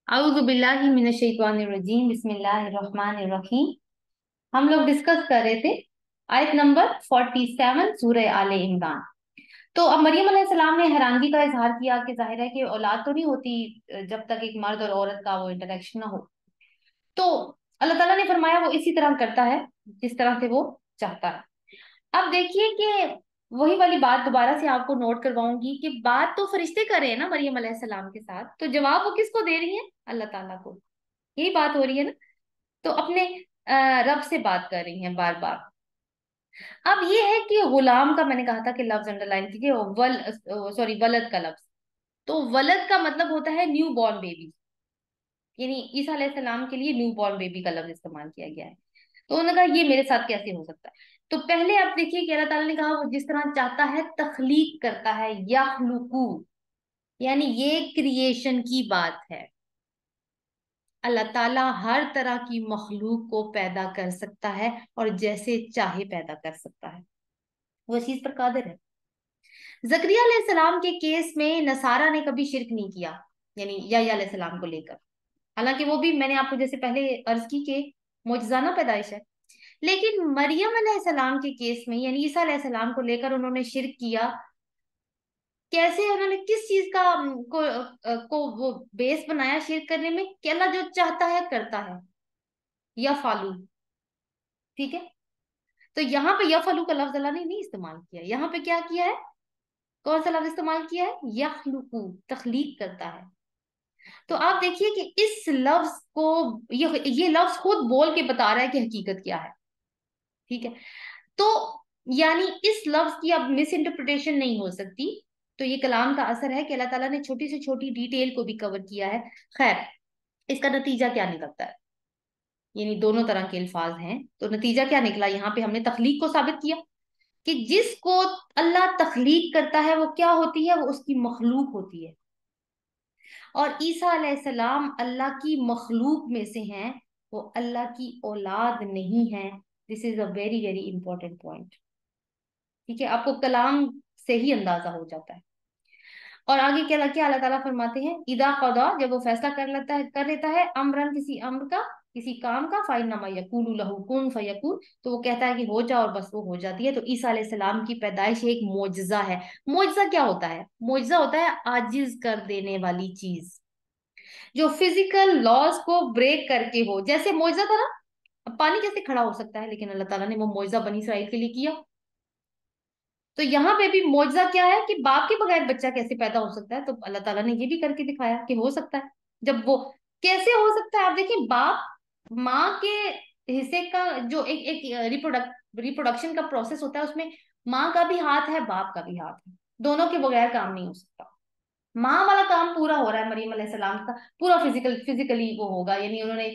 अऊज़ु बिल्लाहि मिनश शैतानिर रजीम बिस्मिल्लाहिर रहमानिर रहीम। हम लोग डिस्कस कर रहे थे आयत नंबर 47 सूरह आले इमरान। तो अब मरियम अलैहिस्सलाम ने हैरानगी का इजहार किया कि जाहिर है कि औलाद तो नहीं होती जब तक एक मर्द और औरत का वो इंटरेक्शन ना हो। तो अल्लाह ताला ने फरमाया वो इसी तरह करता है जिस तरह से वो चाहता है। अब देखिए कि वही वाली बात दोबारा से आपको नोट करवाऊंगी कि बात तो फरिश्ते कर रहे हैं ना मरियम अलैहिस्सलाम के साथ, तो जवाब वो किसको दे रही है? अल्लाह ताला को। यही बात हो रही है ना। तो अपने रब से बात कर रही हैं बार बार। अब ये है कि गुलाम का मैंने कहा था कि लफ्ज अंडरलाइन कीजिए, सॉरी, वलद का लफ्ज। तो वलद का मतलब होता है न्यू बॉर्न बेबी, यानी ईसा अलैहिस्सलाम के लिए न्यू बॉर्न बेबी का लफ्ज इस्तेमाल किया गया है। तो उन्होंने कहा ये मेरे साथ कैसे हो सकता है? तो पहले आप देखिए कि अल्लाह ताला ने कहा वो जिस तरह चाहता है तख्लीक करता है, यखलुकू, यानी ये क्रिएशन की बात है। अल्लाह ताला हर तरह की मखलूक को पैदा कर सकता है और जैसे चाहे पैदा कर सकता है। वो इस चीज पर कादिर है। जकरिया अलैहिस्सलाम के केस में नसारा ने कभी शिरक नहीं किया, यानी यहया अलैहिस्सलाम को लेकर। हालांकि वो भी मैंने आपको जैसे पहले अर्ज की कि मुजजाना पैदाइश है। लेकिन मरियम अलैहिस्सलाम के केस में यानी ईसा अलैहिस्सलाम को लेकर उन्होंने शिरक किया। कैसे उन्होंने किस चीज का को वो बेस बनाया शिरक करने में कि अल्लाह जो चाहता है करता है, या फालू। ठीक है। तो यहाँ पे यफलू का लफ्ज अल्लाह ने नहीं इस्तेमाल किया, यहाँ पे क्या किया है? कौन सा लफ्ज इस्तेमाल किया है? यखलुकू, तखलीक करता है। तो आप देखिए कि इस लफ्ज को, ये लफ्ज खुद बोल के बता रहा है कि हकीकत क्या है। ठीक है। तो यानी इस लफ्ज की अब मिस इंटरप्रिटेशन नहीं हो सकती। तो ये कलाम का असर है कि अल्लाह ताला ने छोटी से छोटी डिटेल को भी कवर किया है। खैर, इसका नतीजा क्या निकलता है? यानी दोनों तरह के अल्फाज हैं, तो नतीजा क्या निकला? यहाँ पे हमने तखलीक को साबित किया कि जिसको अल्लाह तखलीक करता है वो क्या होती है? वो उसकी मखलूक होती है। और ईसा अलैहिस्सलाम अल्लाह की मखलूक में से हैं, वो अल्लाह की औलाद नहीं है। This is a very very important point. ठीक है, आपको कलाम से ही अंदाजा हो जाता है। और आगे क्या क्या अल्लाह ताला फरमाते हैं, इदा कदा, जब वो फैसला कर लेता है अमरन, किसी अम्र का, किसी काम का, फाइनमा यकूलु लहू कुन फयकून, तो वो कहता है कि हो जा और बस वो हो जाती है। तो ईसा अलैहिस्सलाम की पैदाइश एक मोजजा है। मोजजा क्या होता है? मोजजा होता है आजिज कर देने वाली चीज, जो फिजिकल लॉज को ब्रेक करके हो। जैसे मोजजा था ना, अब पानी कैसे खड़ा हो सकता है? लेकिन अल्लाह ताला ने वो मोजजा बनी इसराइल के लिए किया। तो यहाँ पे भी मुआवजा क्या है कि बाप के बगैर बच्चा कैसे पैदा हो सकता है? तो अल्लाह ताला ने ये भी करके दिखाया कि हो सकता है। जब वो कैसे हो सकता है, आप देखिए, बाप माँ के हिस्से का जो एक एक रिप्रोडक्शन का प्रोसेस होता है, उसमें माँ का भी हाथ है, बाप का भी हाथ है। दोनों के बगैर काम नहीं हो सकता। माँ वाला काम पूरा हो रहा है मरियम अलैहिस्सलाम का, पूरा फिजिकली वो होगा, यानी उन्होंने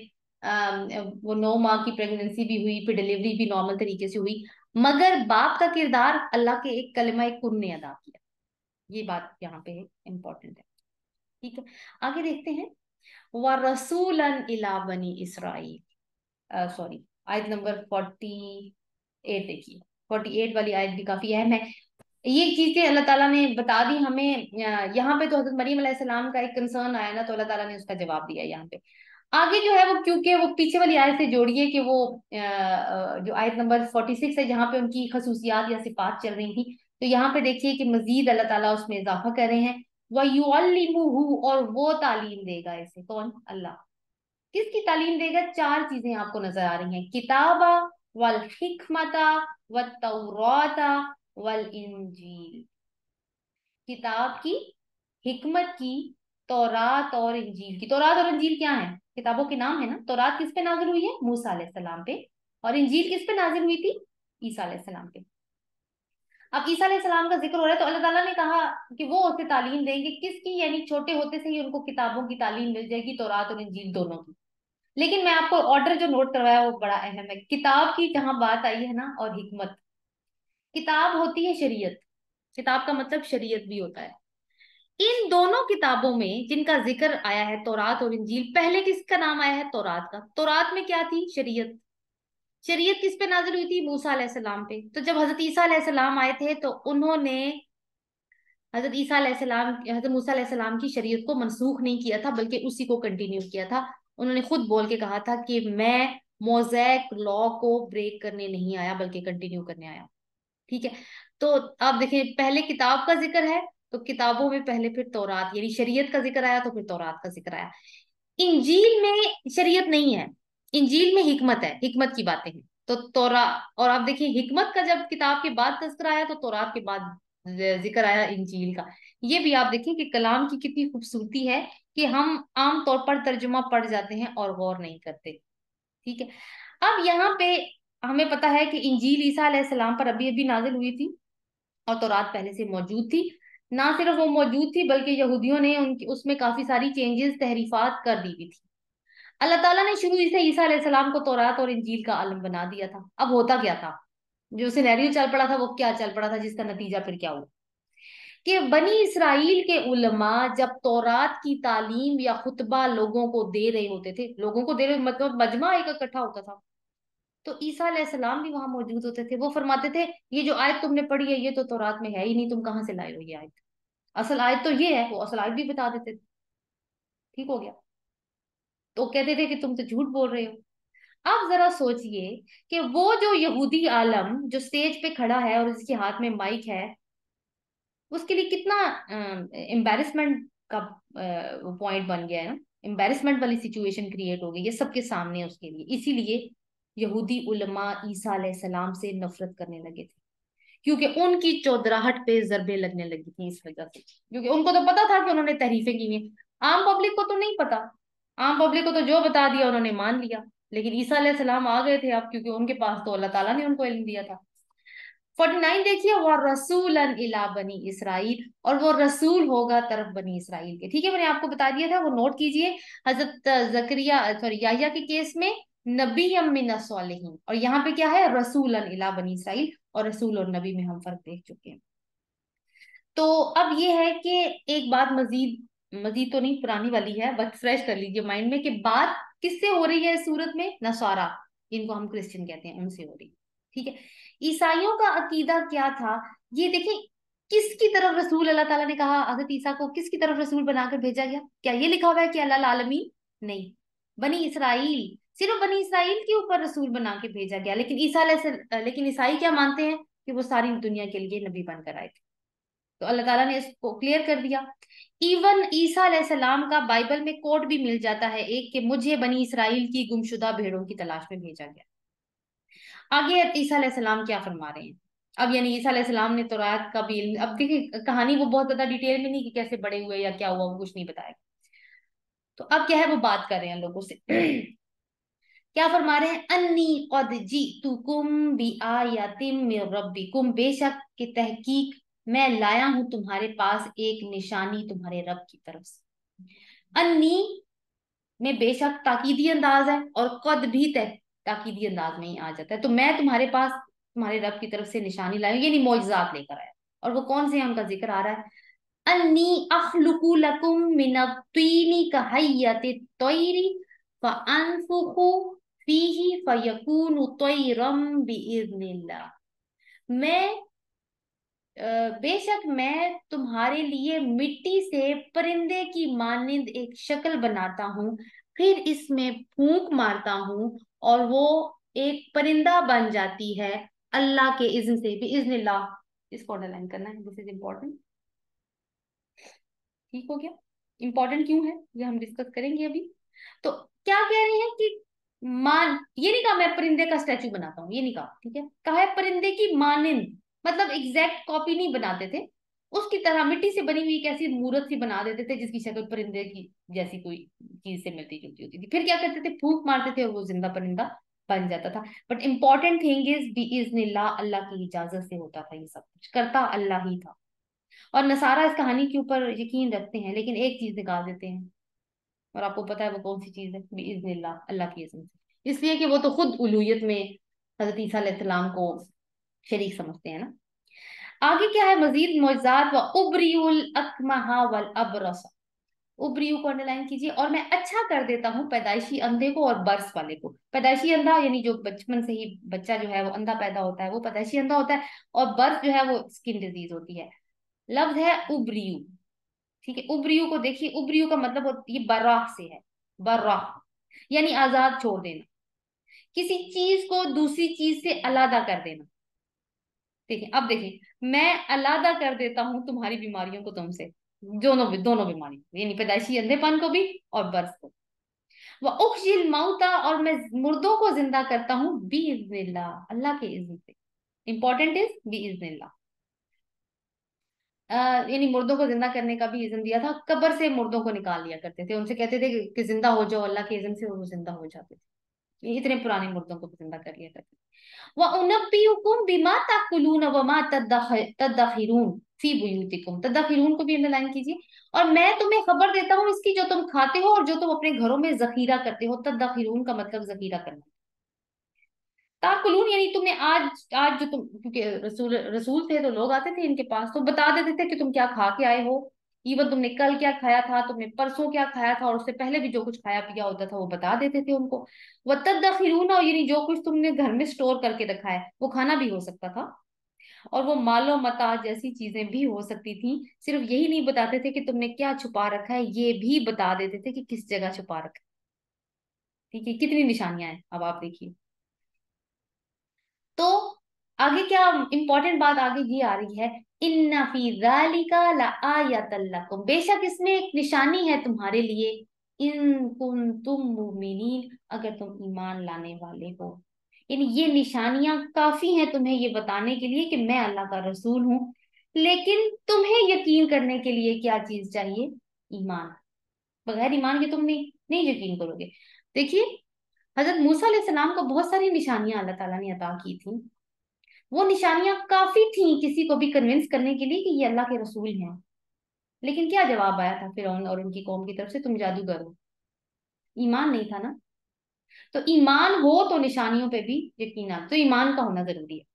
वो 9 माह की प्रेगनेंसी भी हुई, फिर डिलीवरी भी नॉर्मल तरीके से हुई। मगर बाप का किरदार अल्लाह के एक कलिमा एक कुन ने अदा किया। ये बात यहाँ पे इम्पोर्टेंट है। ठीक है, आगे देखते हैं। व रसूलन इला बनी इसराइल, सॉरी, आयत नंबर 48 देखिए। 48 वाली आयत भी काफी अहम है। ये चीजें अल्लाह ताला ने बता दी हमें। यहाँ पे तो हजरत मरीम अलैहिस्सलाम का एक कंसर्न आया ना, तो अल्लाह ताला ने उसका जवाब दिया यहाँ पे। आगे जो है वो, क्योंकि वो पीछे वाली आयत से जोड़िए कि वो जो आयत नंबर 46 है, जहाँ पे उनकी खसूसियात या सिफात चल रही थी, तो यहाँ पे देखिए कि मजीद अल्लाह ताला उसमें इजाफा कर रहे हैं। व युअल्लिमुहु, और वो तालीम देगा इसे। कौन? अल्लाह। किसकी तालीम देगा? 4 चीजें आपको नजर आ रही हैं, किताबा, वल हिकमता, व तौराता, वल इंजील। किताब की, हिकमत की, तौरात और इंजील की। तौरात और इंजील क्या है? किताबों के नाम है ना। तौरात किस पे नाजिल हुई है? मूसा अलैहिस्सलाम पे। और इंजील किस पे नाजिल हुई थी? ईसा अलैहिस्सलाम पे। अब ईसा अलैहिस्सलाम का जिक्र हो रहा है, तो अल्लाह ताला ने कहा कि वो उसे तालीम देंगे। किसकी? यानी छोटे होते से ही उनको किताबों की तालीम मिल जाएगी, तौरात और इंजील दोनों की। लेकिन मैं आपको ऑर्डर जो नोट करवाया वो बड़ा अहम है। किताब की जहां बात आई है ना, और हिकमत, किताब होती है शरीयत। किताब का मतलब शरीयत भी होता है। इन दोनों किताबों में जिनका जिक्र आया है, तौरात और इंजील, पहले किसका नाम आया है? तौरात का। तौरात में क्या थी? शरीयत। शरीयत किस पे नाजिल हुई थी? मूसा अलैहिस्सलाम पे। तो जब हजरत ईसा अलैहिस्सलाम आए थे तो उन्होंने हजरत ईसा अलैहिस्सलाम, हजरत मूसा अलैहिस्सलाम की शरीयत को मनसूख नहीं किया था, बल्कि उसी को कंटिन्यू किया था। उन्होंने खुद बोल के कहा था कि मैं मोज़ेक लॉ को ब्रेक करने नहीं आया, बल्कि कंटिन्यू करने आया। ठीक है। तो आप देखें, पहले किताब का जिक्र है, तो किताबों में पहले फिर तौरात यानी शरीयत का जिक्र आया, तो फिर तौरात का जिक्र आया। इंजील में शरीयत नहीं है, इंजील में हिकमत है, हिकमत की बातें हैं। तो तौरा और आप देखिए, हिकमत का जब किताब के बाद तज़किरा आया, तो तौरात के बाद जिक्र आया इंजील का। ये भी आप देखिए कि कलाम की कितनी खूबसूरती है, कि हम आम तौर पर तर्जुमा पढ़ जाते हैं और गौर नहीं करते। ठीक है। अब यहाँ पे हमें पता है कि इंजील ईसा अलैहिस्सलाम पर अभी अभी नाजिल हुई थी, और तौरात पहले से मौजूद थी। ना सिर्फ वो मौजूद थी, बल्कि यहूदियों ने उनकी उसमें काफी सारी चेंजेस, तहरीफात कर दी हुई थी। अल्लाह ताला ने शुरू से ईसा अलैहिस्सलाम को तौरात और इंजील का आलम बना दिया था। अब होता क्या था, जो सिनेरियो चल पड़ा था वो क्या चल पड़ा था, जिसका नतीजा फिर क्या हुआ कि बनी इसराइल के उलमा जब तौरात की तालीम या खुतबा लोगों को दे रहे होते थे, लोगों को दे रहे मतलब मजमा एक इकट्ठा होता था, तो ईसा अलैहिस्सलाम भी वहां मौजूद होते थे। वो फरमाते थे, ये जो आयत तुमने पढ़ी है, ये तो तौरात में है ही नहीं, तुम कहाँ से लाए हो ये आयत? असल आयत तो ये है। वो असल आयत भी बता देते थे। ठीक हो गया। तो कहते थे कि तुम तो झूठ बोल रहे हो। आप जरा सोचिए कि वो जो यहूदी आलम जो स्टेज पे खड़ा है और उसके हाथ में माइक है, उसके लिए कितना एम्बेरसमेंट का पॉइंट बन गया है ना। एम्बेरसमेंट वाली सिचुएशन क्रिएट हो गई है सबके सामने उसके लिए। इसीलिए यहूदी उलमा ईसा अलैहिस्सलाम से नफरत करने लगे थे, क्योंकि उनकी चौधराहट पे जरबे लगने लगी थी इस वजह से। क्योंकि उनको तो पता था कि उन्होंने तहरीफें की हुई हैं। आम पब्लिक को तो नहीं पता। आम पब्लिक को तो जो बता दिया उन्होंने मान लिया। लेकिन ईसा अलैहिस्सलाम आ गए थे अब, क्योंकि उनके पास तो अल्लाह ताला ने उनको इल्म दिया था। 49 देखिए, वह रसूलन इला बनी इसराइल, और वो रसूल होगा तरफ बनी इसराइल के। ठीक है, मैंने आपको बता दिया था, वो नोट कीजिए। हजरत जकरिया सॉरी याह्या के केस में नबी मिन सॉलिहीन, और यहाँ पे क्या है, रसूलन इला बनी इसराइल। और रसूल और नबी में हम फर्क देख चुके हैं। तो अब ये है कि एक बात मजीद, मजीद तो नहीं, पुरानी वाली है, बस फ्रेश कर लीजिए माइंड में कि बात किससे हो रही है इस सूरत में। नसारा, इनको हम क्रिश्चियन कहते हैं, उनसे हो रही। ठीक है। ईसाइयों का अकीदा क्या था, ये देखिए। किसकी तरफ रसूल, अल्लाह ताला ने कहा हजरत ईसा को किसकी तरफ रसूल बनाकर भेजा गया? क्या ये लिखा हुआ है कि अल्लाह आलमीन? नहीं, बनी इसराइल, सिर्फ बनी इसराइल के ऊपर रसूल बना के भेजा गया। लेकिन ईसाई क्या मानते हैं कि वो सारी दुनिया के लिए नबी बनकर आए थे। तो अल्लाह ताला ने इसको क्लियर कर दिया। इवन ईसा अलैहिस्सलाम का बाइबल में कोट भी मिल जाता है एक, कि मुझे बनी इसराइल की गुमशुदा भेड़ों की तलाश में भेजा गया। आगे ईसा अलैहिस्सलाम क्या फरमा रहे हैं। अब यानी ईसा अलैहिस्सलाम ने तौरात का भी अब देखिए कहानी वो बहुत ज्यादा डिटेल में नहीं कि कैसे बड़े हुए या क्या हुआ, वो कुछ नहीं बताया। तो अब क्या है, वो बात कर रहे हैं लोगों से। क्या फरमा रहे हैं, अन्नी कद जितुकुम बि आयातिम मिर रब्बिकुम, बेशक की तहकीक मैं लाया हूं तुम्हारे पास एक निशानी तुम्हारे रब की तरफ से। अन्नी में बेशक ताकीदी अंदाज है, और कद भी ताकीदी अंदाज में ही आ जाता है। तो मैं तुम्हारे पास तुम्हारे रब की तरफ से निशानी लाई हूं, यानी मौजज़ात लेकर आया। और वो कौन से हैं, उनका जिक्र आ रहा है। अन्नी अखलुकु लकुम मिन तीनी का हय्यति तैरी फअनफुखु फीही फयकूनु तैरम बिइज़निल्लाह। मैं बेशक मैं तुम्हारे लिए मिट्टी से परिंदे की मानिंद एक शक्ल बनाता हूँ, फिर इसमें फूंक मारता हूँ, और वो एक परिंदा बन जाती है अल्लाह के इज्न से भी। इज्निल्लाह, इसको अंडरलाइन करना है, दिस इज इम्पोर्टेंट। ठीक हो गया। इंपॉर्टेंट क्यों है ये हम डिस्कस करेंगे अभी। तो क्या कह रहे हैं कि मान, ये नहीं कहा मैं परिंदे का स्टैचू बनाता हूँ, ये नहीं कहा। ठीक है, कहा है परिंदे की मानिंद, मतलब एग्जैक्ट कॉपी नहीं बनाते थे। उसकी तरह मिट्टी से बनी हुई एक ऐसी मूर्त सी बना देते थे जिसकी शक्ल परिंदे की जैसी कोई चीज से मिलती जुलती होती थी। फिर क्या करते थे, फूंक मारते थे और वो जिंदा परिंदा बन जाता था। बट इंपॉर्टेंट थिंग इज बी इज़्निल्लाह, अल्लाह की इजाजत से होता था, ये सब कुछ करता अल्लाह ही था। और नसारा इस कहानी के ऊपर यकीन रखते हैं, लेकिन एक चीज निकाल देते हैं। और आपको पता है वो कौन सी चीज है, बिइज़निल्लाह, अल्लाह की इज़्न से। इसलिए कि वो तो खुद उलूहियत में हजरत ईसा अलैहिस्सलाम को शरीक समझते हैं ना। आगे क्या है, मजीद मौजज़ात व उबरियुल अकमहा वल अबरस। उबरियु को अंडरलाइन कीजिए। और मैं अच्छा कर देता हूँ पैदाइशी अंधे को और बर्स वाले को। पैदाइशी अंधा यानी जो बचपन से ही बच्चा जो है वो अंधा पैदा होता है, वो पैदाइशी अंधा होता है। और बर्स जो है वो स्किन डिजीज होती है। लफ्ज है उबरियू। ठीक है, उबरियू को देखिए, उबरियू का मतलब ये बर्राह से है। बर्राह यानी आजाद छोड़ देना, किसी चीज को दूसरी चीज से अलग कर देना। देखिए, अब देखिए, मैं अलग कर देता हूं तुम्हारी बीमारियों को तुमसे, दोनों दोनों बीमारी, यानी पैदाइशी अंधेपन को भी और बर्स को। वह उखजिल मौता, और मैं मुर्दों को जिंदा करता हूँ बिइज़्निल्लाह, अल्लाह के इज्न से। इंपॉर्टेंट इज बिइज़्निल्लाह। यानी मुर्दों को जिंदा करने का भी इज्न दिया था, कब्र से मुर्दों को निकाल लिया करते थे, उनसे कहते थे कि जिंदा हो जाओ, अल्लाह के इज्न से वो जिंदा हो जाते थे। ये इतने पुराने मुर्दों को भी जिंदा कर लिया करते थे। व उनब्बिउकुम बिमा ताकुलून व मा तदखिरून फी बुयूतिकुम, तदखिरून को भी अंडरलाइन कीजिए। और मैं तुम्हें खबर देता हूँ इसकी जो तुम खाते हो और जो तुम अपने घरों में जखीरा करते हो। तदखिरून का मतलब जखीरा करना। ताकुलून यानी तुमने आज आज जो तुम, क्योंकि रसूल रसूल थे तो लोग आते थे इनके पास, तो बता देते थे कि तुम क्या खा के आए हो। इवन तुमने कल क्या खाया था, तुमने परसों क्या खाया था, और उससे पहले भी जो कुछ खाया पिया होता था वो बता देते थे उनको। वतदखिरून, और यानी जो कुछ तुमने घर में स्टोर करके रखा है वो खाना भी हो सकता था, और वो मालो मता जैसी चीजें भी हो सकती थी। सिर्फ यही नहीं बताते थे कि तुमने क्या छुपा रखा है, ये भी बता देते थे कि किस जगह छुपा रखा है। ठीक है, कितनी निशानियां हैं अब आप देखिए। तो आगे क्या इंपॉर्टेंट बात आगे ये आ रही है, इन्ना फी ज़ालिका लआयतल लकुम, बेशक इसमें एक निशानी है तुम्हारे लिए। इन कुंतुम मुमिनीन, अगर तुम ईमान लाने वाले हो। यानी ये निशानियां काफी हैं तुम्हें ये बताने के लिए कि मैं अल्लाह का रसूल हूँ। लेकिन तुम्हें यकीन करने के लिए क्या चीज चाहिए? ईमान। बगैर ईमान के तुम नहीं यकीन करोगे। देखिए, हजरत मूसा अलैहि सलाम को बहुत सारी निशानियां अल्लाह ताला ने अता की थी। वो निशानियां काफी थी किसी को भी कन्विंस करने के लिए कि ये अल्लाह के रसूल हैं। लेकिन क्या जवाब आया था फिरौन और उनकी कौम की तरफ से? तुम जादूगर हो। ईमान नहीं था ना। तो ईमान हो तो निशानियों पे भी यकीन आ, तो ईमान का होना जरूरी है।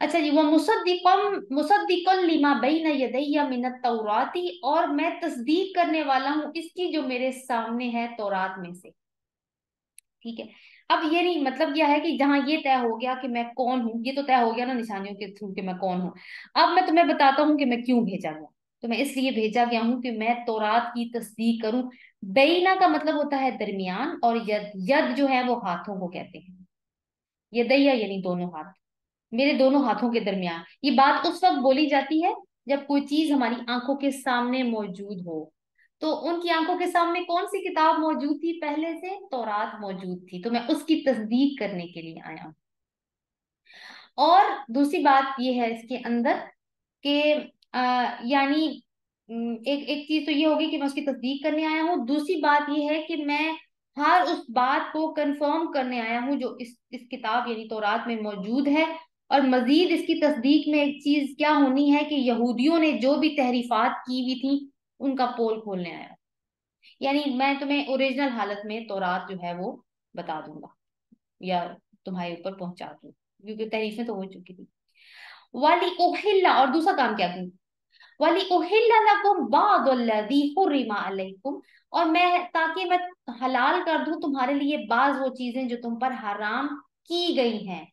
अच्छा जी, वो मुसद्दिक़न लिमा बैना यदैया मिनत तौराती, और मैं तस्दीक करने वाला हूँ इसकी जो मेरे सामने है तौरात में से। ठीक है। अब ये नहीं मतलब यह है कि जहां ये तय हो गया कि मैं कौन हूं, ये तो तय हो गया ना निशानियों के थ्रू कि मैं कौन हूं। अब मैं तुम्हें बताता हूँ कि मैं क्यों भेजा गया। तो मैं इसलिए भेजा गया हूँ कि मैं तौरात की तस्दीक करूं। बैना का मतलब होता है दरमियान, और यद, यद जो है वो हाथों को कहते हैं। यदैया यानी दोनों हाथ, मेरे दोनों हाथों के दरमियान। ये बात उस वक्त बोली जाती है जब कोई चीज हमारी आंखों के सामने मौजूद हो। तो उनकी आंखों के सामने कौन सी किताब मौजूद थी? पहले से तौरात मौजूद थी, तो मैं उसकी तस्दीक करने के लिए आया हूं। और दूसरी बात ये है इसके अंदर कि यानी एक एक चीज तो ये होगी कि मैं उसकी तस्दीक करने आया हूँ। दूसरी बात ये है कि मैं हर उस बात को कंफर्म करने आया हूँ जो इस किताब यानी तौरात में मौजूद है। और मजीद इसकी तस्दीक में एक चीज क्या होनी है कि यहूदियों ने जो भी तहरीफात की हुई थी उनका पोल खोलने आया। यानी मैं तुम्हें ओरिजिनल हालत में तौरात जो है वो बता दूंगा, या तुम्हारे ऊपर पहुंचा दूं, क्योंकि तहरीफें तो हो चुकी थी। वाली उहिल्ला, और दूसरा काम क्या करूं? वाली उहिल्ला लकुम बादुल्लज़ी हुर्रिमा अलैकुम, और मैं ताकि मैं हलाल कर दूं तुम्हारे लिए बाज वो चीजें जो तुम पर हराम की गई हैं।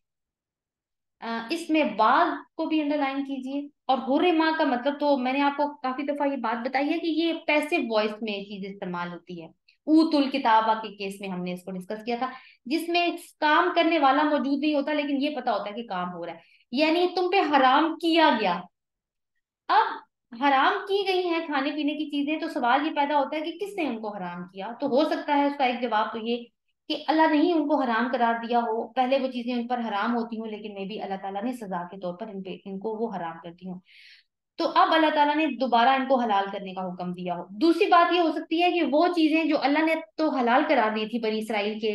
इसमें बाज को भी अंडरलाइन कीजिए। और हुर्रिमा का मतलब तो मैंने आपको काफी दफा ये बात बताई है कि ये पैसिव वॉइस में ये चीज इस्तेमाल होती है। ऊतुल किताबा के केस में हमने इसको डिस्कस किया था, जिसमें काम करने वाला मौजूद नहीं होता लेकिन ये पता होता है कि काम हो रहा है। यानी तुम पे हराम किया गया। अब हराम की गई हैं खाने पीने की चीजें, तो सवाल ये पैदा होता है कि किसने उनको हराम किया? तो हो सकता है उसका एक जवाब तो ये कि अल्लाह ने ही उनको हराम करार दिया हो। पहले वो चीजें उन पर हराम होती हो, लेकिन मे भी अल्लाह ताला ने सजा के तौर पर इनको वो हराम करती हो। तो अब अल्लाह ताला ने दोबारा इनको हलाल करने का हुक्म दिया हो। दूसरी बात ये हो सकती है कि वो चीजें जो अल्लाह ने तो हलाल करार दी थी बनी इसराइल के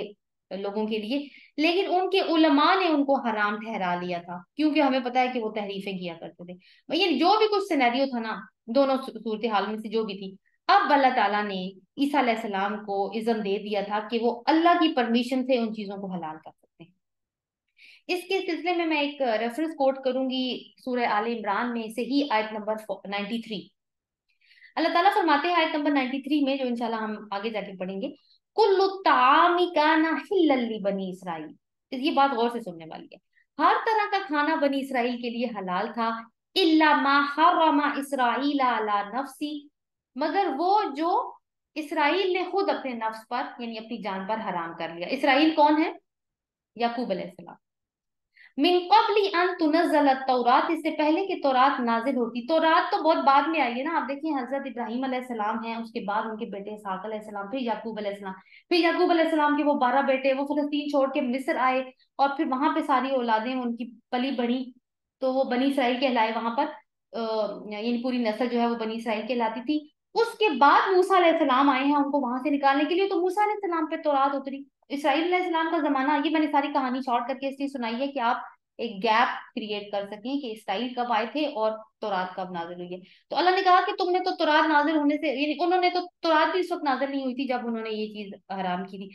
लोगों के लिए, लेकिन उनके उलमा ने उनको हराम ठहरा लिया था, क्योंकि हमें पता है कि वो तहरीफें किया करते थे। भैया जो भी कुछ सिनेरियो था ना, दोनों सूरत हाल में से जो भी थी, अब अल्लाह ताला ने ईसा अलैहिस्सलाम को इज़्न दे दिया था कि वो अल्लाह की परमिशन से उन चीजों को हलाल कर सकते हैं। इसके सिलसिले में मैं एक रेफरेंस कोट करूंगी सूरह आले इमरान में से ही, आयत नंबर 93। अल्लाह ताला फरमाते हैं आयत नंबर 93 में, जो इंशाल्लाह हम आगे जाके पढ़ेंगे, कुल्लु तामी काना हिल्लल लि बनी इसराइल। ये बात गौर से सुनने वाली है। हर तरह का खाना बनी इसराइल के लिए हलाल था, इल्ला मा हर्रमा इसराइल अला नफ्सी, मगर वो जो इसराइल ने खुद अपने नफ्स पर यानी अपनी जान पर हराम कर लिया। इसराइल कौन है? याकूब अलैहिस्सलाम। मिन कबली अन तुनज़्ज़ल तौरात, इससे पहले कि तौरात नाजिल होती। तौरात तो बहुत बाद में आई है ना। आप देखिए हजरत इब्राहिम अलैहिस्सलाम हैं, उसके बाद उनके बेटे इसहाक अलैहिस्सलाम, फिर याकूब अलैहिस्सलाम, फिर याकूब अलैहिस्सलाम के वो 12 बेटे, वो फिलिस्तीन छोड़ के मिस्र आए और फिर वहां पे सारी औलादें उनकी पली बढ़ी, तो वो बनी इसराइल कहलाए वहां पर। यानी पूरी नस्ल जो है वो बनी इसराइल कहलाती थी। उसके बाद मूसा अलैहिस्सलाम आए हैं उनको वहां से निकालने के लिए, तो मूसा अलैहिस्सलाम पे तौरात उतरी। इसराइल अलैहिस्सलाम का जमाना, ये मैंने सारी कहानी शॉर्ट करके इसलिए सुनाई है कि आप एक गैप क्रिएट कर सकें कि इसराइल कब आए थे और तौरात कब नाजिल हुई है। तो अल्लाह ने कहा कि तुमने तो तौरात नाजिल होने से, यानी उन्होंने तो तौरात भी इस वक्त नाजिल नहीं हुई थी जब उन्होंने ये चीज हराम की थी।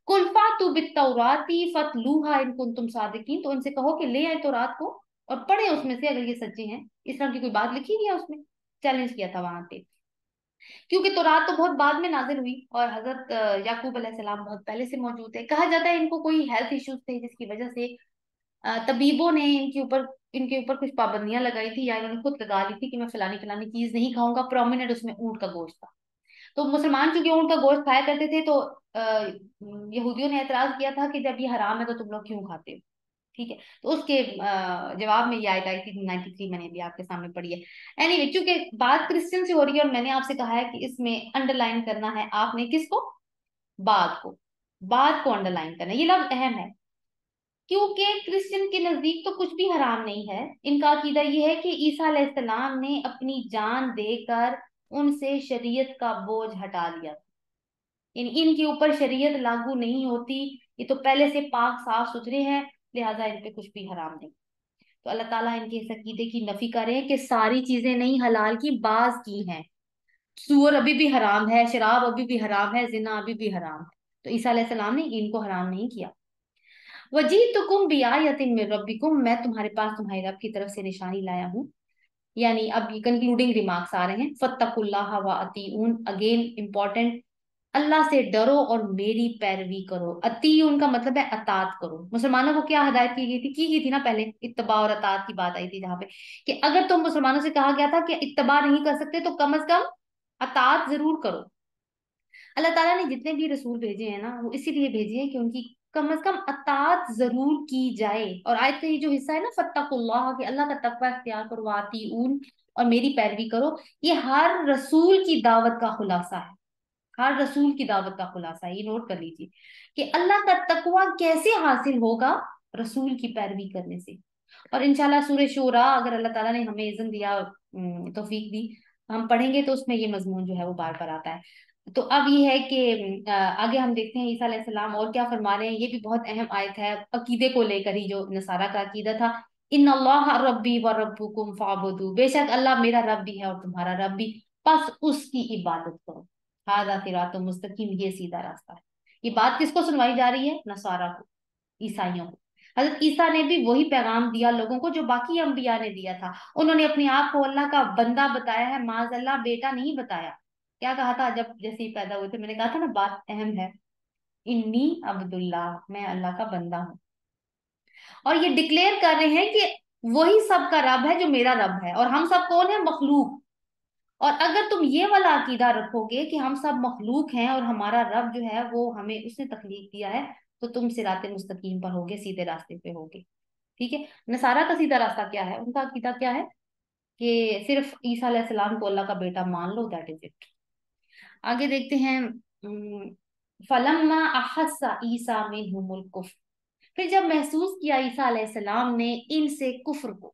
कुल्फा तु बित्तौराती फतलूहा इन कुंतुम सादिकीन, तो उनसे कहो कि ले आए तौरात को और पढ़े उसमें से अगर ये सच्चे हैं। इस तरह की कोई बात लिखी गई है उसमें? चैलेंज किया था वहां पे। क्योंकि तौरात तो बहुत बाद में नाजिल हुई और हजरत याकूब अलैहिस्सलाम बहुत पहले से मौजूद है। कहा जाता है इनको कोई हेल्थ इश्यूज थे जिसकी वजह से तबीबों ने इनके ऊपर कुछ पाबंदियां लगाई थी, या इन्होंने खुद लगा ली थी कि मैं फलानी फलानी चीज नहीं खाऊंगा। प्रोमिनेंट उसमें ऊंट का गोश्त था। तो मुसलमान चूंकि ऊंट का गोश्त खाया करते थे, तो यहूदियों ने एतराज किया था कि जब ये हराम है तो तुम लोग क्यों खाते हो। ठीक है, तो उसके जवाब में ये आयत आई थी 93, मैंने भी आपके सामने पढ़ी है। एनीवे, चूंकि बात क्रिश्चियन से हो रही है और मैंने आपसे कहा है कि इसमें अंडरलाइन करना है आपने किसको? बात को। बात को अंडरलाइन करना, ये लफ्ज अहम है। क्योंकि क्रिश्चियन के नजदीक तो कुछ भी हराम नहीं है। इनका अकीदा ये है कि ईसा अलैहिस्सलाम ने अपनी जान देकर उनसे शरीयत का बोझ हटा लिया। इनके ऊपर शरीयत लागू नहीं होती, ये तो पहले से पाक साफ सुथरे हैं, लिहाजा इन पे कुछ भी हराम नहीं। तो अल्लाह ताला इनके इस अकीदे की नफी करे कि सारी चीजें नहीं हलाल की, बाज की हैं। सूअर अभी भी हराम है, शराब अभी भी हराम है, जिना अभी भी हराम है। तो ईसा अलैहिस्सलाम ने इनको हराम नहीं किया। वजीतुकुम बिआयतिन मिन रब्बिकुम, मैं तुम्हारे पास तुम्हारे रब की तरफ से निशानी लाया हूँ। यानी अब ये कंक्लूडिंग रिमार्क्स आ रहे हैं। फत्तकुल्लाह व अतीऊन, अगेन इंपॉर्टेंट। अल्लाह से डरो और मेरी पैरवी करो। अतीऊन का मतलब है अतात करो। मुसलमानों को क्या हिदायत की गई थी ना, पहले इत्तबा और अतात की बात आई थी जहां पे कि अगर तुम मुसलमानों से कहा गया था कि इत्तबा नहीं कर सकते तो कम अज कम अतात जरूर करो। अल्लाह ताला ने जितने भी रसूल भेजे हैं ना, वो इसीलिए भेजे हैं कि उनकी कम से कम अतात जरूर की जाए। और आयत का ये जो हिस्सा है ना, फत्तकुल्लाह, कि अल्लाह का तकवा इख्तियार करो, आतीऊन और मेरी पैरवी करो, ये हर रसूल की दावत का खुलासा है। हर रसूल की दावत का खुलासा है, ये नोट कर लीजिए कि अल्लाह का तकवा कैसे हासिल होगा? रसूल की पैरवी करने से। और इंशाल्लाह सूरह शूरा, अगर अल्लाह ताला ने हमें इज़्न दिया, तौफीक दी, हम पढ़ेंगे तो उसमें ये मजमून जो है वो बार बार आता है। तो अब ये है कि आगे हम देखते हैं ईसा अलैहिस्सलाम और क्या फरमा रहे हैं। ये भी बहुत अहम आयत है अकीदे को लेकर ही, जो नसारा का अकीदा था। इन अल्लाह रब्बी व रब्बुकुम फाबुदू, बेशक अल्लाह मेरा रब भी है और तुम्हारा रब भी, बस उसकी इबादत करो। हादा सिरातो मुस्तकीम, ये सीधा रास्ता है। ये बात किसको सुनवाई जा रही है? नसारा को, ईसाइयों को। हजरत ईसा ने भी वही पैगाम दिया लोगों को जो बाकी अंबिया ने दिया था। उन्होंने अपने आप को अल्लाह का बंदा बताया है, माजल्ला बेटा नहीं बताया। क्या कहा था जब जैसे ही पैदा हुए थे? मैंने कहा था ना, बात अहम है। इन्नी अब्दुल्ला, मैं अल्लाह का बंदा हूँ। और ये डिक्लेयर कर रहे हैं कि वही सबका रब है जो मेरा रब है, और हम सब कौन है? मखलूक। और अगर तुम ये वाला अकीदा रखोगे कि हम सब मखलूक हैं और हमारा रब जो है वो हमें उसने तकलीफ दिया है, तो तुम सिराते मुस्तकीम पर होगे, सीधे रास्ते पे होगे। ठीक है। नसारा का सीधा रास्ता क्या है? उनका अकीदा क्या है? कि सिर्फ ईसा अलैहिस्सलाम को अल्लाह का बेटा मान लो, दैट इज इट। आगे देखते हैं। फलम्मा अहस्सा ईसा मिनहुमुल कुफ्र, फिर जब महसूस किया ईसा अलैहिस्सलाम ने इनसे कुफ्र को।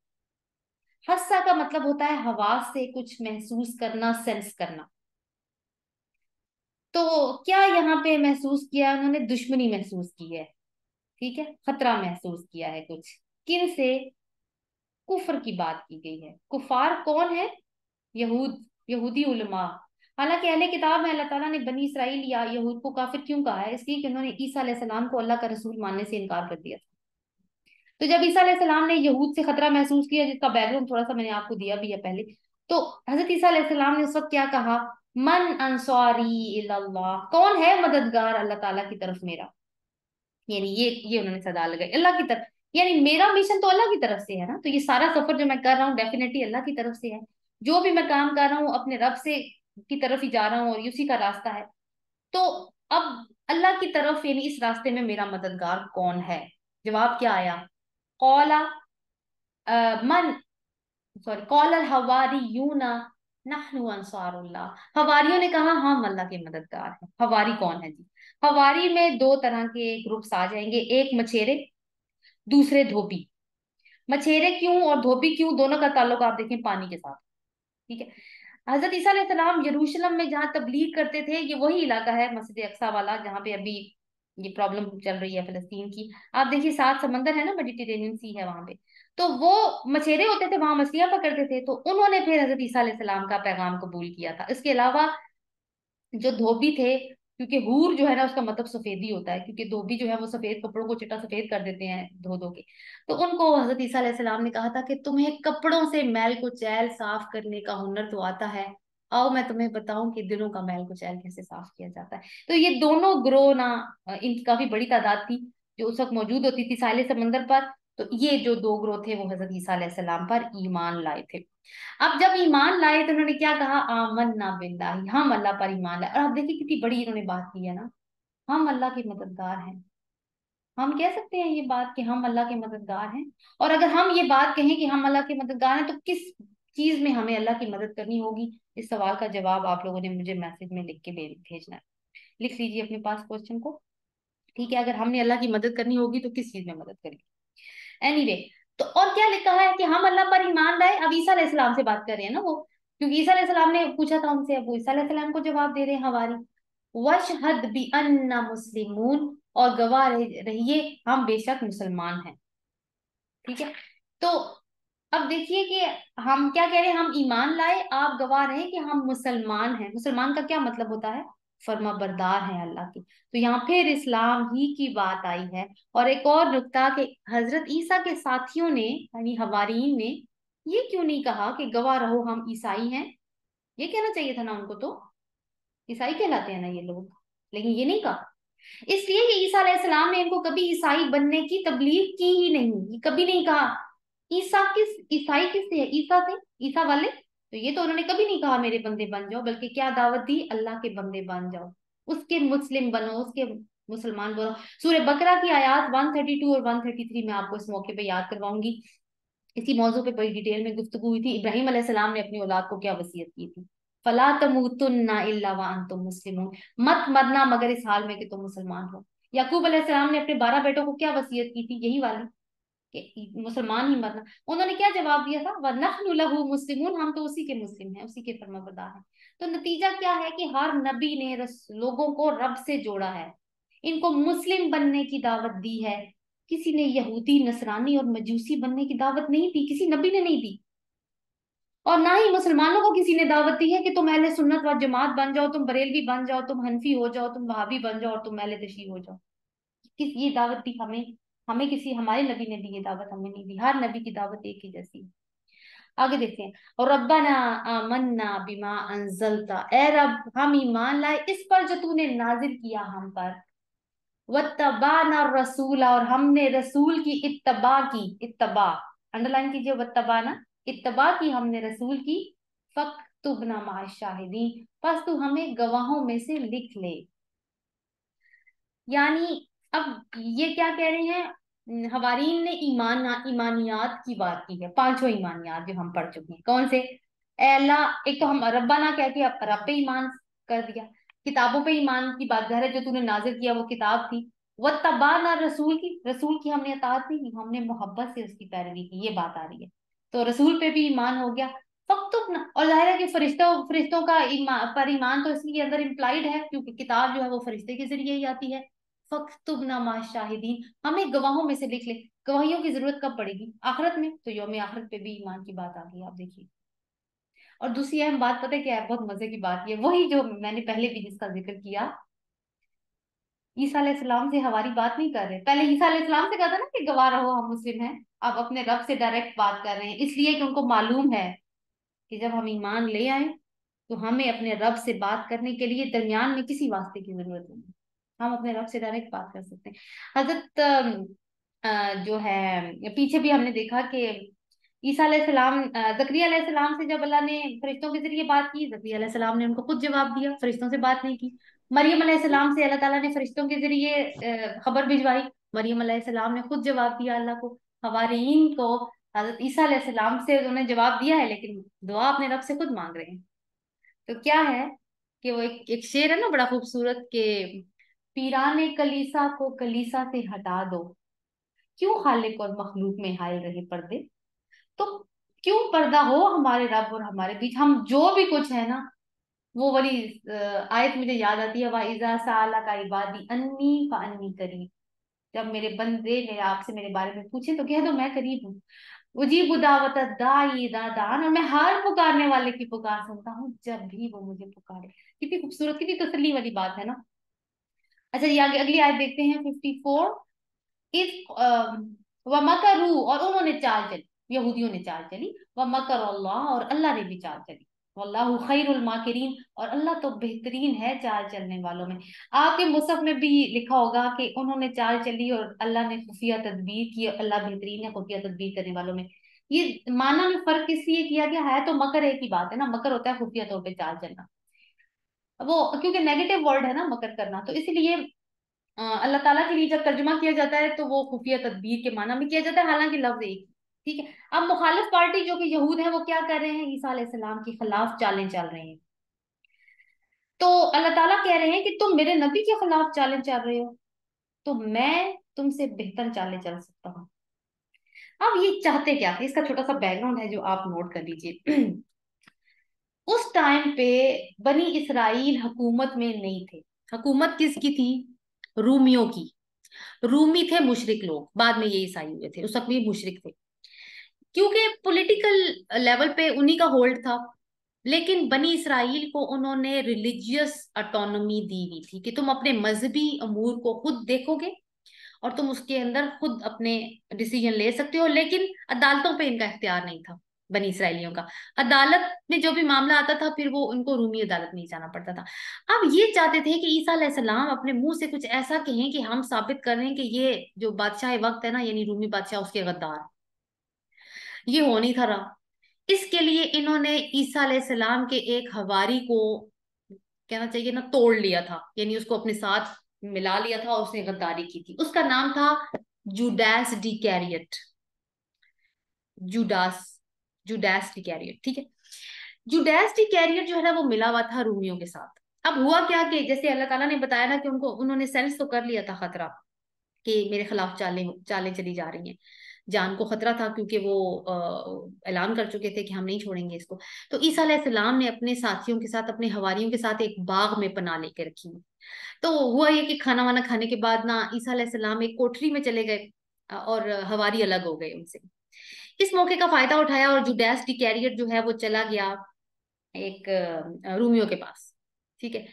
हस्सा का मतलब होता है हवास से कुछ महसूस करना, सेंस करना। तो क्या यहाँ पे महसूस किया उन्होंने? दुश्मनी महसूस की है। ठीक है, खतरा महसूस किया है कुछ। किन से? कुफर की बात की गई है। कुफार कौन है? यहूद, यहूदी उलमा। हालांकि अहले किताब में अल्लाह ताला ने बनी इसराइल या यहूद को काफिर क्यों कहा है? इसलिए कि उन्होंने ईसा अलैहिस्सलाम को अल्लाह का रसूल मानने से इनकार कर दिया था। तो जब ईसा अलैहिस्सलाम ने यहूद से खतरा महसूस किया, जिसका बैकग्राउंड थोड़ा सा मैंने आपको दिया भी है पहले, तो हजरत ईसा अलैहिस्सलाम ने उस वक्त क्या कहा? मन अंसारी इल्लल्लाह, कौन है मददगार अल्लाह ताला की तरफ मेरा? यानी ये उन्होंने सदा लगाई अल्लाह की तरफ। यानी मेरा मिशन तो अल्लाह की तरफ से है ना, तो ये सारा सफर जो मैं कर रहा हूँ डेफिनेटली अल्लाह की तरफ से है। जो भी मैं काम कर रहा हूँ अपने रब से की तरफ ही जा रहा हूँ और उसी का रास्ता है। तो अब अल्लाह की तरफ यानी इस रास्ते में मेरा मददगार कौन है? जवाब क्या आया? कौला मन सॉरी कौल अल हवारियूना नहनु अंसारुल्लाह। हवारियों ने कहा हम अल्लाह के मददगार हैं। हवारी कौन है जी? हवारी में दो तरह के ग्रुप्स आ जाएंगे, एक मछेरे, दूसरे धोबी। मछेरे क्यों और धोबी क्यों, दोनों का ताल्लुक आप देखें पानी के साथ। ठीक है। हजरत ईसा अलैहिस्सलाम यरूशलेम में जहाँ तबलीग करते थे, ये वही इलाका है मस्जिद अक्सा वाला जहाँ पे अभी ये प्रॉब्लम चल रही है फिलिस्तीन की। आप देखिए सात समंदर है ना, मेडिटेरेनियन सी है वहां पे। तो वो मछेरे होते थे, वहां मछलियां पकड़ते थे, तो उन्होंने फिर हजरत ईसा अलैहिस्सलाम का पैगाम कबूल किया था। इसके अलावा जो धोबी थे, क्योंकि हूर जो है ना उसका मतलब सफेदी होता है, क्योंकि धोबी जो है वो सफेद कपड़ों को चिट्टा सफेद कर देते हैं धो धो के। तो उनको हजरत ईसा अलैहिस्सलाम ने कहा था कि तुम्हें कपड़ों से मैल कुचैल साफ करने का हुनर तो आता है, आओ मैं तुम्हें बताऊं कि दिलों का मैल कुचैल कैसे साफ किया जाता है। तो ये दोनों ग्रोह ना, इन काफी बड़ी तादाद थी जो उस वक्त मौजूद होती थी साहिल समंदर पर। तो ये जो दो ग्रोह थे वो हजरत ईसा अलैहिस्सलाम पर ईमान लाए थे। अब जब ईमान लाए तो उन्होंने क्या कहा? आमन्ना बिल्लाही, हम अल्लाह पर ईमान लाए। और आप देखिए कितनी बड़ी इन्होंने बात की है ना, हम अल्लाह के मददगार हैं। हम कह सकते हैं ये बात कि हम अल्लाह के मददगार हैं। और अगर हम ये बात कहें कि हम अल्लाह के मददगार हैं तो किस चीज में हमें अल्लाह की मदद करनी होगी? इस सवाल का जवाब आप लोगों ने मुझे मैसेज में लिख के भेजना है। लिख लीजिए अपने पास क्वेश्चन को। ठीक है, अगर हमने अल्लाह की मदद करनी होगी तो किस चीज में मदद करेगी? एनीवे, तो और क्या लिखा है कि हम अल्लाह पर ईमान लाए। अब ईसा अलैहिस्सलाम से बात कर रहे हैं ना वो, क्योंकि ईसा अलैहिस्सलाम ने पूछा था उनसे, अब वो ईसा अलैहिस्सलाम को जवाब दे रहे हैं हवारी। वशहद बी अन्ना मुस्लिमून, और गवाह रहिए हम बेशक मुसलमान हैं। ठीक है। तो अब देखिए कि हम क्या कह रहे हैं, हम ईमान लाए, आप गवाह रहे कि हम मुसलमान हैं। मुसलमान का क्या मतलब होता है? फर्मा बरदार है अल्लाह की। तो यहाँ फिर इस्लाम ही की बात आई है। और एक और नुक्ता कि हजरत ईसा के साथियों ने यानी हवारीन ने ये क्यों नहीं कहा कि गवाह रहो हम ईसाई हैं? ये कहना चाहिए था ना उनको, तो ईसाई कहलाते हैं ना ये लोग, लेकिन ये नहीं कहा। इसलिए कि ईसा अलैहिस्सलाम ने इनको कभी ईसाई बनने की तबलीग की ही नहीं, ये कभी नहीं कहा। ईसा किस ईसाई किससे है? ईसा से, ईसा वाले। तो ये तो उन्होंने कभी नहीं कहा मेरे बंदे बन जाओ, बल्कि क्या दावत दी? अल्लाह के बंदे बन जाओ, उसके मुस्लिम बनो, उसके मुसलमान बनो। सूरह बकरा की आयत 132 और 133 में आपको इस मौके पे याद करवाऊंगी। इसी मौजू पे बड़ी डिटेल में गुफ्तगू हुई थी। इब्राहिम अलैहिस्सलाम ने अपनी औलाद को क्या वसीयत की थी? फला तमूतुन्ना इल्ला व अंतुम मुस्लिमून, मत मरना मगर इस हाल में कि तुम मुसलमान हो। याकूब अलैहिस्सलाम ने अपने 12 बेटों को क्या वसीयत की थी? यही वाली, कि मुसलमान ही मरना। उन्होंने क्या जवाब दिया था? व नहनु लहू मुस्लिमून, हम तो उसी के मुस्लिम हैं, उसी के फर्माबरदार हैं। तो नतीजा क्या है कि हर नबी ने लोगों को रब से जोड़ा है, इनको मुस्लिम बनने की दावत दी है। किसी ने यहूदी नसरानी और मजूसी बनने की दावत नहीं दी, किसी नबी ने नहीं दी। और ना ही मुसलमानों को किसी ने दावत दी है कि तुम अहले सुन्नत व जमात बन जाओ, तुम बरेलवी बन जाओ, तुम हनफी हो जाओ, तुम वहाबी बन जाओ और तुम अहले तशय्युअ हो जाओ। किस ये दावत दी हमें? हमें किसी हमारे नबी ने दी ये दावत? हमें नहीं दी। हर नबी की दावत एक ही जैसी है। आगे देखते हैं। और रब्बना आमन्ना बिमा अंजलता, ए रब हम ईमान लाए इस पर जो तूने नाजिल किया हम पर। वत्तबाना रसूला, और हमने रसूल की इत्तबा की। इत्तबा अंडरलाइन कीजिए, वत्तबाना इत्तबा की हमने रसूल की। फक्तुबना मा शाहिदीन, बस तू हमें गवाहों में से लिख ले। यानी अब ये क्या कह रहे हैं? हवारीन ने ईमानियात की बात की है, पांचों ईमानियात जो हम पढ़ चुके हैं। कौन से? ए अल्लाह, एक तो हम रब्बाना कह के अब रब पे ईमान कर दिया। किताबों पे ईमान की बात कर है, जो तूने नाजिल किया वो किताब थी। वत्तबाना रसूल की, रसूल की हमने अताअत नहीं की, हमने मोहब्बत से उसकी पैरवी की, ये बात आ रही है। तो रसूल पे भी ईमान हो गया। फक्तुब ना, और जाहिर है कि फरिश्तों फरिश्तों का पर ईमान तो इसके अंदर इम्प्लाइड है, क्योंकि किताब जो है वो फरिश्ते के जरिए ही आती है। फक्तुबना मा शाहिदीन, हमें गवाहों में से लिख ले। गवाहियों की जरूरत कब पड़ेगी? आखिरत में। तो यौम आखिरत पे भी ईमान की बात आ गई, आप देखिए। और दूसरी अहम बात पता है क्या है? बहुत मजे की बात ये वही जो मैंने पहले भी जिसका जिक्र किया। ईसा अलैहिस्सलाम से हमारी बात नहीं कर रहे, पहले ईसा अलैहिस्सलाम से कहा था ना कि गवाह रहो हम मुस्लिम हैं। अब अपने रब से डायरेक्ट बात कर रहे हैं, इसलिए कि उनको मालूम है कि जब हम ईमान ले आए तो हमें अपने रब से बात करने के लिए दरमियान में किसी वास्ते की जरूरत नहीं। हम अपने रब से डायरेक्ट बात कर सकते हैं। हजरत जो है पीछे भी हमने देखा कि ईसा अलैहिस्सलाम, जकरिया अलैहिस्सलाम से जब अल्लाह ने फरिश्तों के जरिए बात की, जकरिया अलैहिस्सलाम ने उनको खुद जवाब दिया, फरिश्तों से बात नहीं की। मरियम अलैहिस्सलाम से अल्लाह ताला ने फरिश्तों के जरिए खबर भिजवाई, मरियम अलैहिस्सलाम ने खुद जवाब दिया अल्लाह को। हवारीन को हजरत ईसा अलैहिस्सलाम से उन्होंने जवाब दिया है, लेकिन दुआ अपने रब से खुद मांग रहे हैं। तो क्या है कि वो एक शेर है ना बड़ा खूबसूरत, के पीराने कलीसा को कलीसा से हटा दो, क्यों खालिक और मखलूक में हायल रहे पर्दे। तो क्यों पर्दा हो हमारे रब और हमारे बीच, हम जो भी कुछ है ना, वो वाली आयत मुझे याद आती है, वाइजा साला का इबादी अन्नी फ अन्नी करीब। जब मेरे बंदे मेरे आपसे मेरे बारे में पूछे तो कह दो मैं करीब हूँ। उजीब दावत दाई इदा दान, और मैं हर पुकारने वाले की पुकार सुनता हूँ जब भी वो मुझे पुकारे। कितनी खूबसूरत, कितनी तसल्ली वाली बात है ना। अच्छा, ये आगे अगली आयत देखते हैं, 54। इस व मकरू, और उन्होंने चाल चली, यहूदियों ने चाल चली, व मकर अल्लाह, और अल्लाह ने भी चाल चली, वल्लाहु खैरुल माकिरीन, और अल्लाह तो बेहतरीन है चाल चलने वालों में। आपके मुसहफ में भी लिखा होगा कि उन्होंने चाल चली और अल्लाह ने खुफिया तदबीर की, और अल्लाह बेहतरीन है खुफिया तदबीर करने वालों में। ये माना में फर्क इसलिए किया गया है, तो मकर एक ही बात है ना, मकर होता है खुफिया तौर पे चाल चलना, वो क्योंकि नेगेटिव वर्ड है ना मकर करना, तो इसलिए अल्लाह ताला के लिए जब तर्जुमा किया जाता है तो वो खुफिया तदबीर के माना में किया जाता है, हालांकि लफ्ज एक ही। ठीक है। अब मुखालिफ पार्टी जो कि यहूद है, वो क्या कर रहे हैं, ईसा अलैहिस्सलाम के खिलाफ चालें चल रहे हैं। तो अल्लाह ताला कह रहे हैं कि तुम मेरे नबी के खिलाफ चालें चल रहे हो, तो मैं तुमसे बेहतर चालें चल सकता हूँ। अब ये चाहते क्या थे, इसका छोटा सा बैकग्राउंड है जो आप नोट कर लीजिए। उस टाइम पे बनी इसराइल हुकूमत में नहीं थे। हुकूमत किसकी थी, रूमियों की। रूमी थे मुशरिक लोग, बाद में ये ईसाई हुए थे, उस वक्त भी मुशरिक थे, क्योंकि पॉलिटिकल लेवल पे उन्हीं का होल्ड था। लेकिन बनी इसराइल को उन्होंने रिलीजियस ऑटोनॉमी दी हुई थी कि तुम अपने मजहबी अमूर को खुद देखोगे और तुम उसके अंदर खुद अपने डिसीजन ले सकते हो, लेकिन अदालतों पे इनका इख्तियार नहीं था बनी इसराइलियों का। अदालत में जो भी मामला आता था फिर वो उनको रूमी अदालत में ही जाना पड़ता था। अब ये चाहते थे कि ईसा अलैहिस्सलाम अपने मुंह से कुछ ऐसा कहें कि हम साबित कर रहे हैं कि ये जो बादशाह वक्त है ना, यानी रूमी बादशाह, उसके गद्दार। ये हो नहीं था रहा। इसके लिए इन्होंने ईसा अलैहिस्सलाम के एक हवारी को, कहना चाहिए ना, तोड़ लिया था, यानी उसको अपने साथ मिला लिया था और उसने गद्दारी की थी। उसका नाम था जुडास डिकैरियट। जुडास, जुडास डिकैरियट, ठीक है। जुडास डिकैरियट जो है ना, वो मिला हुआ था रूमियों के साथ। अब हुआ क्या कि जैसे अल्लाह ताला ने बताया ना कि उनको, उन्होंने सेंस तो कर लिया था खतरा कि मेरे खिलाफ चालें चालें चली जा रही हैं, जान को खतरा था, क्योंकि वो ऐलान कर चुके थे कि हम नहीं छोड़ेंगे इसको। तो ईसा अलैहिस्सलाम ने अपने साथियों के साथ, अपने हवारियों के साथ एक बाग में पनाह लेके रखी। तो हुआ ये कि खाना वाना खाने के बाद ना ईसा अलैहिस्सलाम एक कोठरी में चले गए, और हवारी अलग हो गए उनसे। इस मौके का फायदा उठाया और जुडास डिकैरियट जो है वो चला गया एक रूमियो के पास। ठीक है।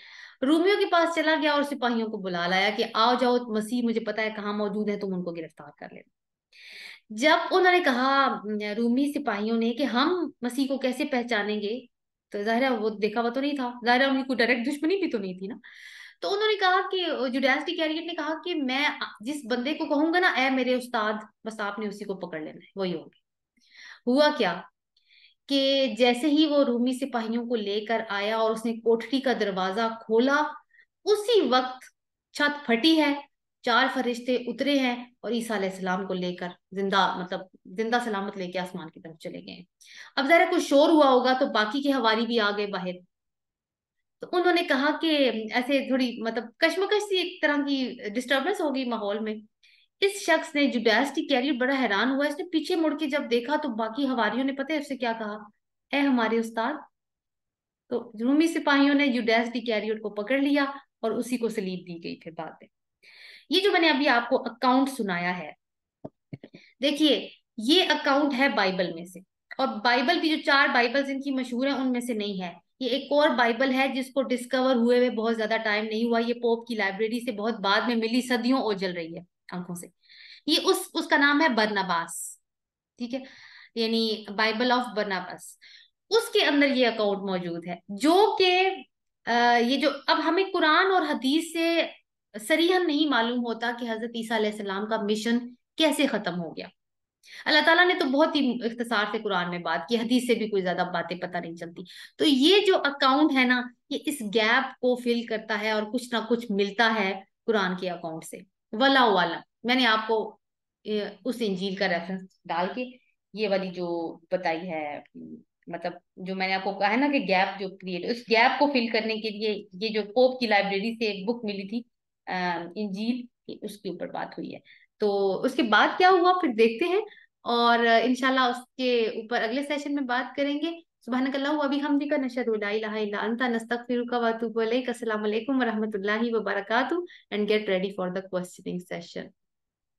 रूमियो के पास चला गया और सिपाहियों को बुला लाया कि आओ जाओ, मसीह मुझे पता है कहाँ मौजूद है, तुम उनको गिरफ्तार कर लेना। जब उन्होंने कहा, रूमी सिपाहियों ने, कि हम मसीह को कैसे पहचानेंगे, तो जाहिर है वो देखा हुआ तो नहीं था, जाहिर है उनकी कोई डायरेक्ट दुश्मनी भी तो नहीं थी ना। तो उन्होंने कहा कि, जुडास डिकैरियट ने कहा कि मैं जिस बंदे को कहूंगा ना, ए मेरे उस्ताद, बस आपने उसी को पकड़ लेना है, वही होगी। हुआ क्या कि जैसे ही वो रूमी सिपाहियों को लेकर आया और उसने कोठरी का दरवाजा खोला, उसी वक्त छत फटी है, चार फरिश्ते उतरे हैं और ईसा अलैहिस्सलाम को लेकर जिंदा, मतलब जिंदा सलामत लेके आसमान की तरफ चले गए। अब जरा कुछ शोर हुआ होगा तो बाकी के हवारी भी आ गए बाहर। तो उन्होंने कहा कि ऐसे थोड़ी, मतलब कश्मकश सी एक तरह की डिस्टरबेंस हो गई माहौल में। इस शख्स ने, जुडास कैरियर, बड़ा हैरान हुआ, इसने पीछे मुड़ के जब देखा तो बाकी हवारियों ने पता है उससे क्या कहा, ए हमारे उस्ताद। तो रूमी सिपाहियों ने जुडास कैरियर को पकड़ लिया और उसी को सलीब दी गई फिर बाद में। ये जो मैंने अभी आपको अकाउंट सुनाया है, देखिए, ये अकाउंट है बाइबल में से, और बाइबल की जो चार बाइबल्स इनकी मशहूर है उनमें से नहीं है। ये एक और बाइबल है जिसको डिस्कवर हुए हुए बहुत ज्यादा टाइम नहीं हुआ, ये पोप की लाइब्रेरी से बहुत बाद में मिली, सदियों ओझल रही है आंखों से। ये उसका नाम है बरनबास। ठीक है, यानी बाइबल ऑफ बरनबास। उसके अंदर ये अकाउंट मौजूद है, जो कि ये जो, अब हमें कुरान और हदीस से सरीहन नहीं मालूम होता कि हजरत ईसा अलैहिस्सलाम का मिशन कैसे खत्म हो गया। अल्लाह ताला ने तो बहुत ही इख्तिसार से कुरान में बात की, हदीस से भी कोई ज्यादा बातें पता नहीं चलती। तो ये जो अकाउंट है ना, ये इस गैप को फिल करता है और कुछ ना कुछ मिलता है कुरान के अकाउंट से। वला वाला मैंने आपको उस इंजील का रेफरेंस डाल के ये वाली जो बताई है, मतलब जो मैंने आपको कहा है ना कि गैप जो क्रिएट, उस गैप को फिल करने के लिए ये जो पोप की लाइब्रेरी से एक बुक मिली थी इंजील, उसके ऊपर बात हुई है। तो उसके बाद क्या हुआ फिर देखते हैं, और इंशाल्लाह उसके ऊपर अगले सेशन में बात करेंगे। सुबहानकल्लाहु व बिहम्दिका नशहदु ला इलाहा इल्ला अंता नस्तगफिरुका व अतूबु इलैक। अस्सलामु अलैकुम व रहमतुल्लाहि व बरकातहू, and get ready for the questioning session.